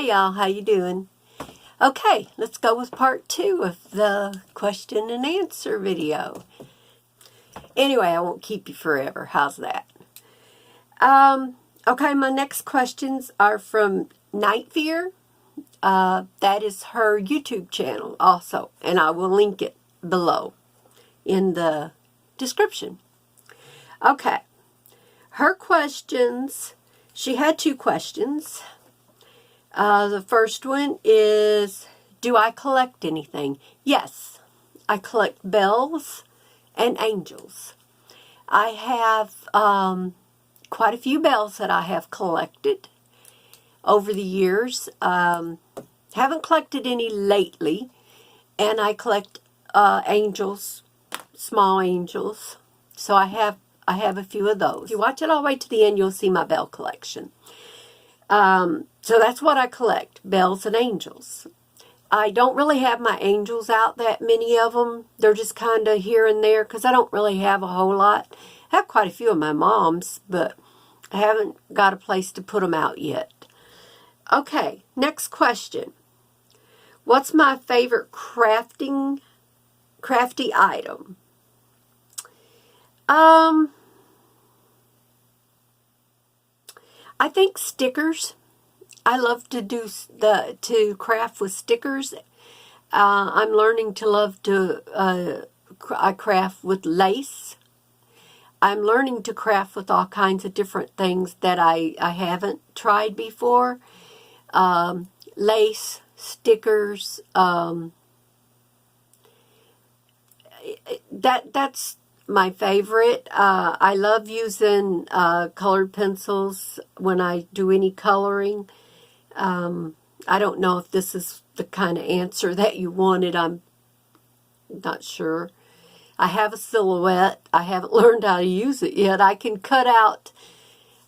Hi y'all, how you doing? Okay, let's go with part 2 of the question and answer video. Anyway, I won't keep you forever. How's that? Okay, my next questions are from Nightfeare. That is her YouTube channel also, and I will link it below in the description. Okay, her questions, she had 2 questions. The first one is, do I collect anything? Yes, I collect bells and angels. I have quite a few bells that I have collected over the years. Haven't collected any lately, and I collect angels, small angels. So I have a few of those. If you watch it all the way to the end, you'll see my bell collection. So that's what I collect, bells and angels. I don't really have my angels out, that many of them. They're just kind of here and there because I don't really have a whole lot. I have quite a few of my mom's, but I haven't got a place to put them out yet. Okay, next question. What's my favorite crafty item? I think stickers. I love to craft with stickers. I'm learning to love to I craft with lace. I'm learning to craft with all kinds of different things that I haven't tried before. Lace, stickers. That's my favorite. I love using colored pencils when I do any coloring. I don't know if this is the kind of answer that you wanted. I'm not sure. I have a silhouette. I haven't learned how to use it yet. I can cut out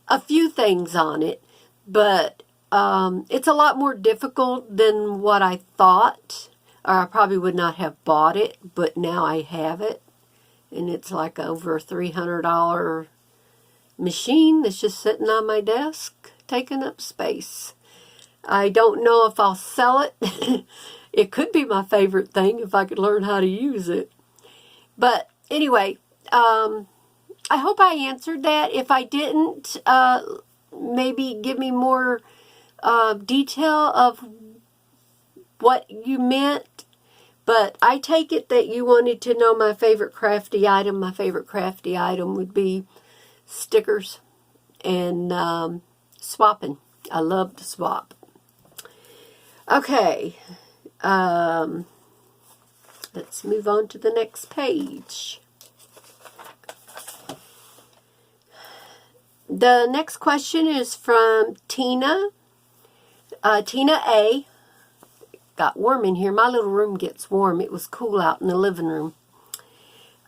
a few things on it, but it's a lot more difficult than what I thought, or I probably would not have bought it, but now I have it, and it's like over a $300 machine that's just sitting on my desk, taking up space. I don't know if I'll sell it. It could be my favorite thing if I could learn how to use it. But anyway, I hope I answered that. If I didn't, maybe give me more detail of what you meant. But I take it that you wanted to know my favorite crafty item. My favorite crafty item would be stickers and swapping. I love to swap. Okay, let's move on to the next page. The next question is from Tina. Tina A. Got warm in here. My little room gets warm. It was cool out in the living room.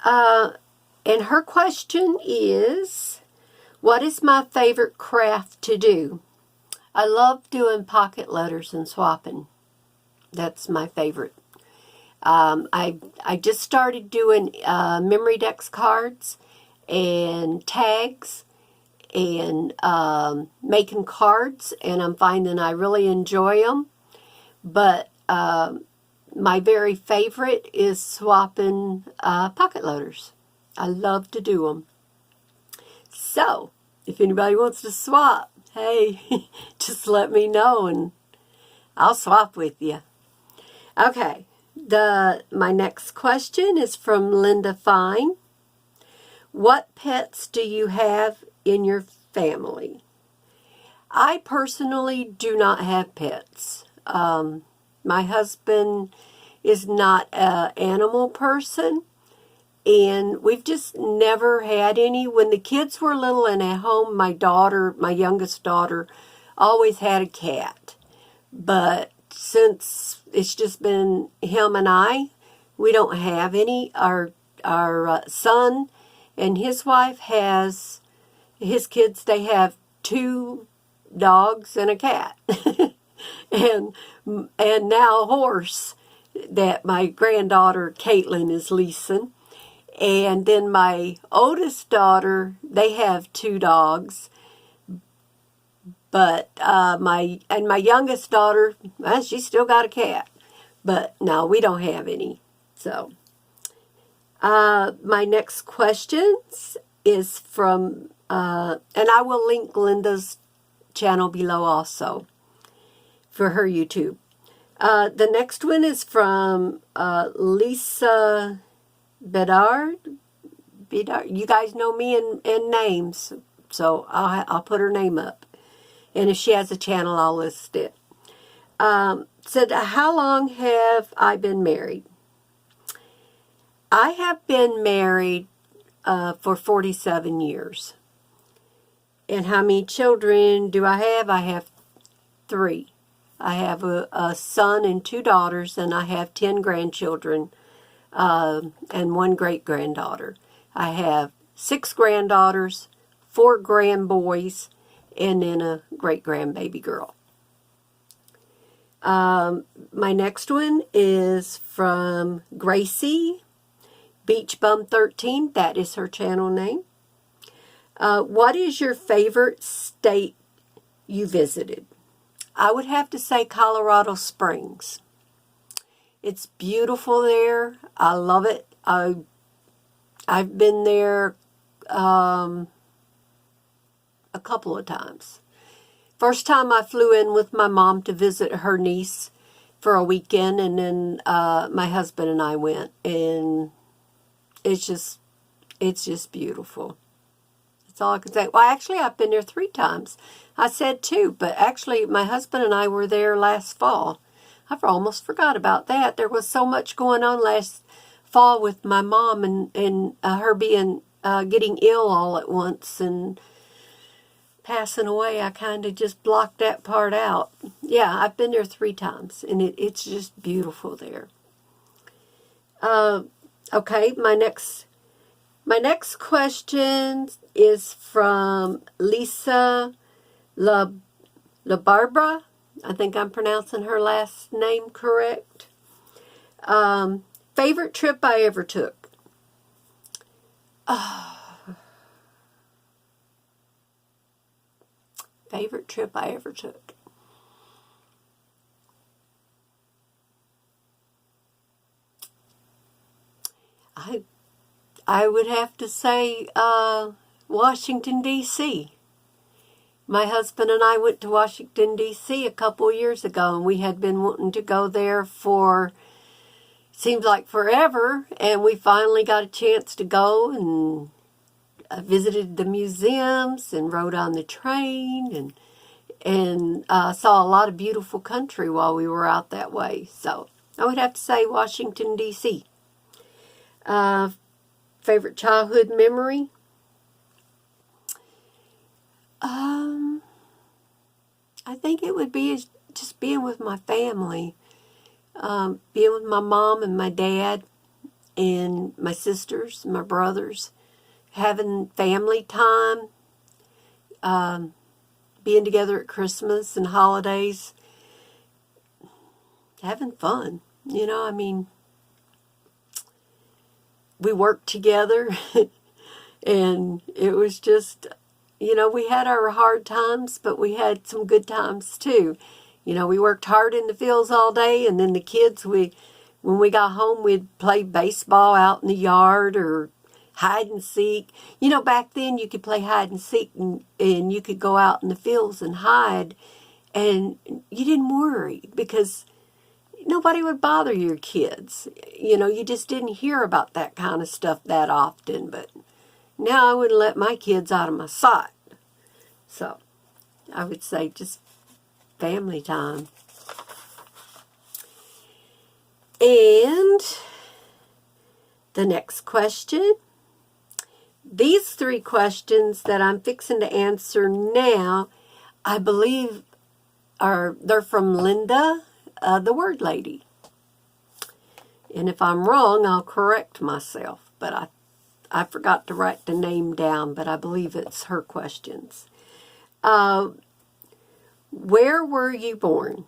And her question is, what is my favorite craft to do? I love doing pocket letters and swapping. That's my favorite. I just started doing memory dex cards and tags and making cards, and I'm finding I really enjoy them. But my very favorite is swapping pocket loaders. I love to do them. So, if anybody wants to swap, hey, just let me know and I'll swap with you. Okay, my next question is from Linda Fine. What pets do you have in your family? I personally do not have pets. My husband is not an animal person, and we've just never had any. When the kids were little and at home, my youngest daughter, always had a cat. But since it's just been him and I, we don't have any. Our son and his wife has, his kids, they have 2 dogs and a cat. and now a horse that my granddaughter Caitlin is leasing. And then my oldest daughter, they have 2 dogs. But my youngest daughter, well, she's still got a cat. But no, we don't have any. So my next questions is from, and I will link Linda's channel below also for her YouTube. The next one is from Lisa Bedard. You guys know me in names, so I'll put her name up. And if she has a channel, I'll list it. Said, how long have I been married? I have been married for 47 years. And how many children do I have? I have 3. I have a son and 2 daughters, and I have 10 grandchildren and 1 great-granddaughter. I have 6 granddaughters, 4 grandboys, and then a great-grandbaby girl. My next one is from Gracie, Beach Bum 13. That is her channel name. What is your favorite state you visited? I would have to say Colorado Springs. It's beautiful there. I love it. I've been there a couple of times. First time I flew in with my mom to visit her niece for a weekend, and then my husband and I went, and it's just beautiful. That's all I can say. Well, actually, I've been there 3 times. I said 2, but actually, my husband and I were there last fall. I almost forgot about that. There was so much going on last fall with my mom and her being getting ill all at once and passing away. I kind of just blocked that part out. Yeah, I've been there 3 times, and it's just beautiful there. Okay, my next question is from Lisa La Barbara. I think I'm pronouncing her last name correct. Favorite trip I ever took? Favorite trip I ever took? I would have to say Washington, D.C. My husband and I went to Washington, D.C. a couple years ago, and we had been wanting to go there for, seems like forever, and we finally got a chance to go, and visited the museums and rode on the train and saw a lot of beautiful country while we were out that way. So I would have to say Washington, D.C. Favorite childhood memory? I think it would be just being with my family. Being with my mom and my dad and my sisters and my brothers. Having family time. Being together at Christmas and holidays. Having fun. You know, I mean, we worked together and it was just, you know, we had our hard times, but we had some good times too. You know, we worked hard in the fields all day, and then the kids, when we got home, we'd play baseball out in the yard or hide and seek. You know, back then you could play hide and seek, and you could go out in the fields and hide, and you didn't worry because nobody would bother your kids. You know, you just didn't hear about that kind of stuff that often. But now I wouldn't let my kids out of my sight. So I would say just family time. And the next question. These 3 questions that I'm fixing to answer now, I believe they're from Linda, the Word Lady. And if I'm wrong, I'll correct myself. But I forgot to write the name down, but I believe it's her questions. Where were you born?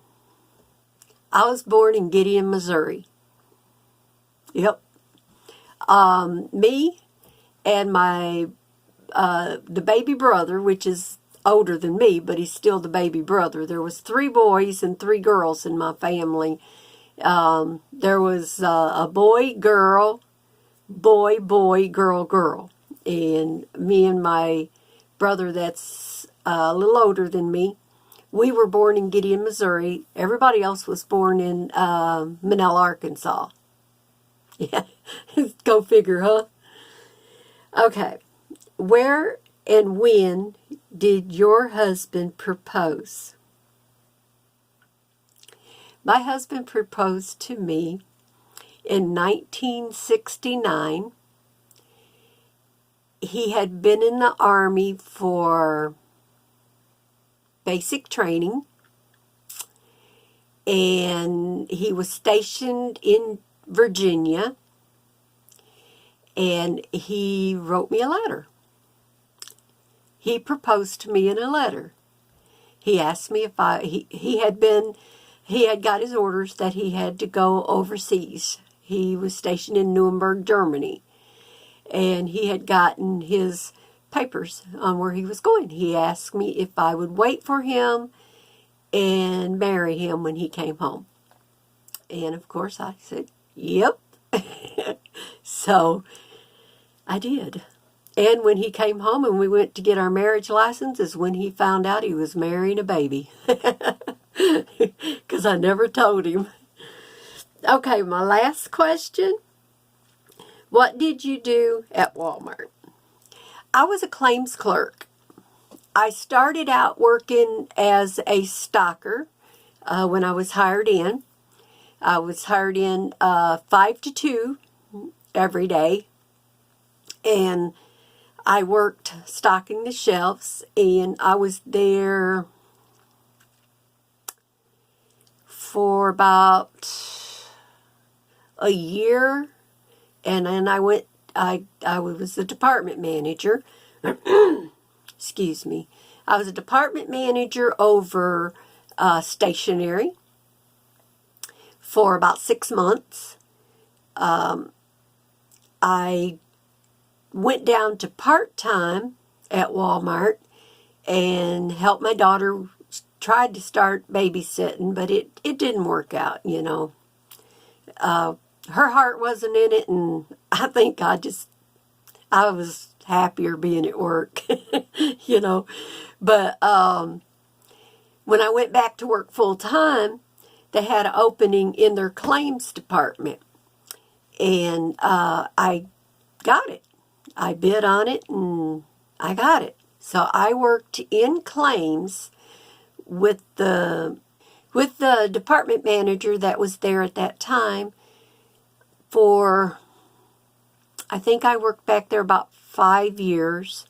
I was born in Gideon, Missouri. Yep. Me and my the baby brother, which is older than me, but he's still the baby brother. There was 3 boys and 3 girls in my family. There was a boy, girl, boy, boy, girl, girl. And me and my brother that's a little older than me, we were born in Gideon, Missouri. Everybody else was born in Manila, Arkansas. Yeah, go figure, huh? Okay, where and when did your husband propose? My husband proposed to me in 1969. He had been in the Army for basic training, and he was stationed in Virginia, and he wrote me a letter. He proposed to me in a letter. He asked me if he had got his orders that he had to go overseas. He was stationed in Nuremberg, Germany, and he had gotten his papers on where he was going. He asked me if I would wait for him and marry him when he came home. And of course I said, yep. So I did. And when he came home and we went to get our marriage license is when he found out he was marrying a baby. Because I never told him. Okay, my last question. What did you do at Walmart? I was a claims clerk. I started out working as a stocker when I was hired in. I was hired in 5 to 2 every day. And I worked stocking the shelves, and I was there for about a year, and then I was a department manager. Excuse me. I was a department manager over stationery for about 6 months. I went down to part-time at Walmart and helped my daughter, tried to start babysitting, but it didn't work out, you know. Her heart wasn't in it, and I think I was happier being at work, you know. But when I went back to work full-time, they had an opening in their claims department, and I got it. I bid on it, and I got it. So I worked in claims with the department manager that was there at that time for, I think I worked back there about 5 years,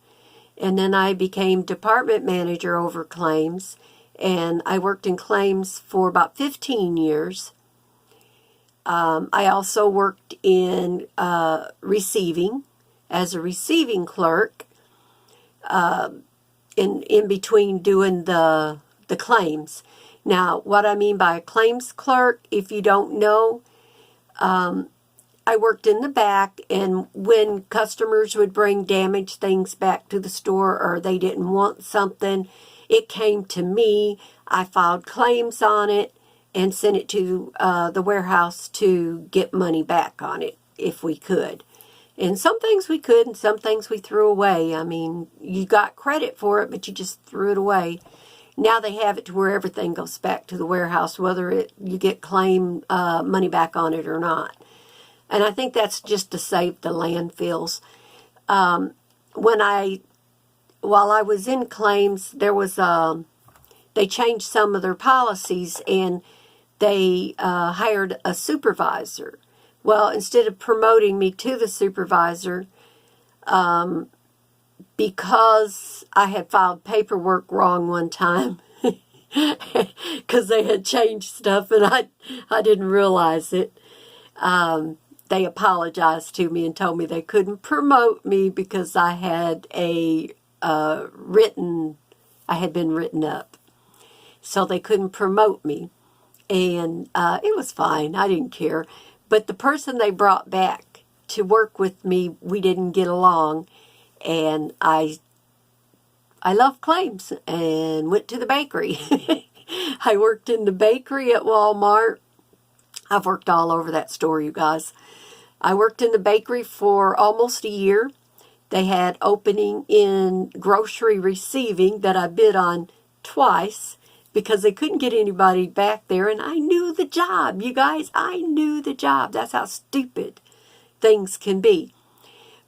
and then I became department manager over claims, and I worked in claims for about 15 years. I also worked in receiving as a receiving clerk in between doing the claims. Now, what I mean by a claims clerk, if you don't know, I worked in the back, and when customers would bring damaged things back to the store or they didn't want something, it came to me. I filed claims on it and sent it to the warehouse to get money back on it if we could. And some things we could, and some things we threw away. I mean, you got credit for it, but you just threw it away. Now they have it to where everything goes back to the warehouse, whether you get claim money back on it or not. And I think that's just to save the landfills. While I was in claims, there was they changed some of their policies, and they hired a supervisor. Well, instead of promoting me to the supervisor, because I had filed paperwork wrong one time, because they had changed stuff and I didn't realize it, they apologized to me and told me they couldn't promote me because I had been written up. So they couldn't promote me. And it was fine. I didn't care. But the person they brought back to work with me, we didn't get along. And I I love claims and went to the bakery. I worked in the bakery at Walmart. I've worked all over that store, you guys. I worked in the bakery for almost a year. They had opening in grocery receiving that I bid on twice because they couldn't get anybody back there, and I knew the job, you guys. I knew the job. That's how stupid things can be.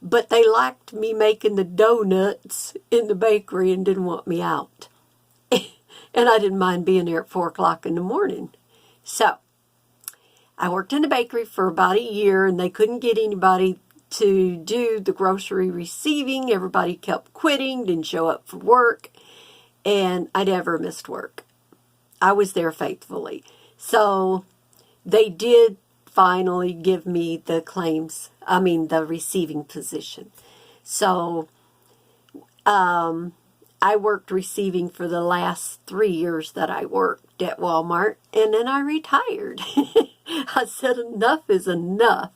But they liked me making the donuts in the bakery and didn't want me out. And I didn't mind being there at 4 o'clock in the morning. So, I worked in the bakery for about a year, and they couldn't get anybody to do the grocery receiving. Everybody kept quitting, didn't show up for work, and I never missed work. I was there faithfully. So, they did finally give me the the receiving position. So, I worked receiving for the last 3 years that I worked at Walmart, and then I retired. I said enough is enough.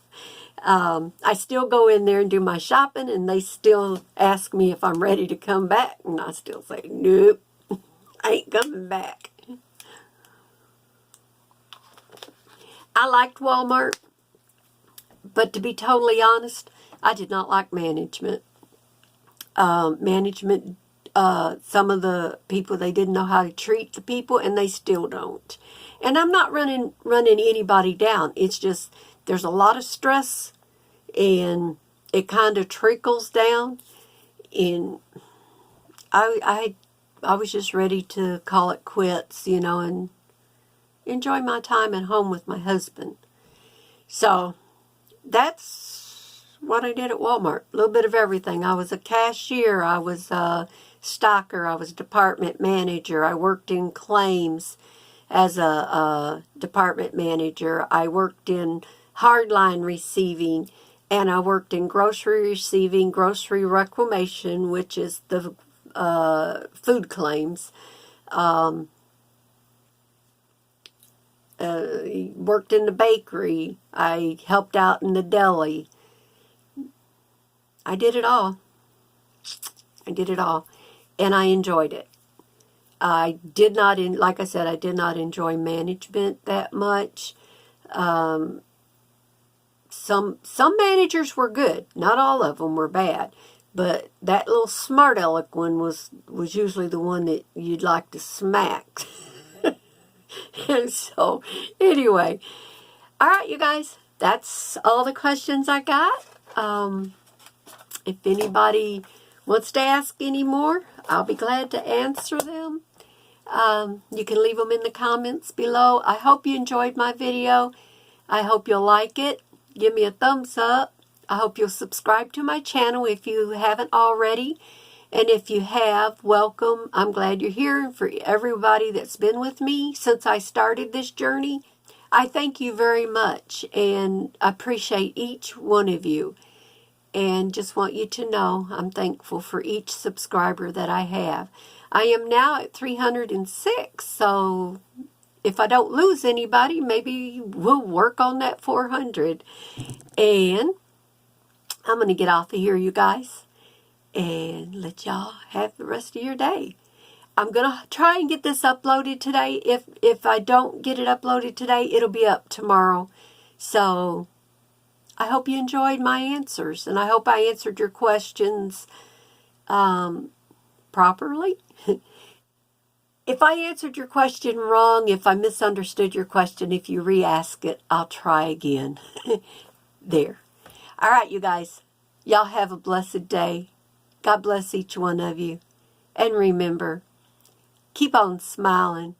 I still go in there and do my shopping, and they still ask me if I'm ready to come back, and I still say, nope, I ain't coming back. I liked Walmart, but to be totally honest, I did not like management. Some of the people, they didn't know how to treat the people, and they still don't. And I'm not running anybody down. It's just there's a lot of stress, and it kind of trickles down. And I was just ready to call it quits, and enjoy my time at home with my husband. So that's what I did at Walmart. A little bit of everything. I was a cashier. I was a stocker. I was a department manager. I worked in claims as a department manager. I worked in hardline receiving, and I worked in grocery receiving, grocery reclamation, which is the food claims. Worked in the bakery. I helped out in the deli. I did it all. And I enjoyed it. I did not, like I said, I did not enjoy management that much. Some managers were good. Not all of them were bad. But that little smart aleck one was usually the one that you'd like to smack. And so, anyway. All right, you guys. That's all the questions I got. If anybody wants to ask any more, I'll be glad to answer them. You can leave them in the comments below. I hope you enjoyed my video. I hope you'll like it. Give me a thumbs up. I hope you'll subscribe to my channel if you haven't already. And if you have, welcome. I'm glad you're here. And for everybody that's been with me since I started this journey, I thank you very much and appreciate each one of you. And just want you to know I'm thankful for each subscriber that I have. I am now at 306, so if I don't lose anybody, maybe we'll work on that 400. And I'm going to get off of here, you guys, and let y'all have the rest of your day. I'm going to try and get this uploaded today. If I don't get it uploaded today, it'll be up tomorrow. So I hope you enjoyed my answers, and I hope I answered your questions properly. If I answered your question wrong, if I misunderstood your question, if you re-ask it, I'll try again. There. All right, you guys. Y'all have a blessed day. God bless each one of you. And remember, keep on smiling.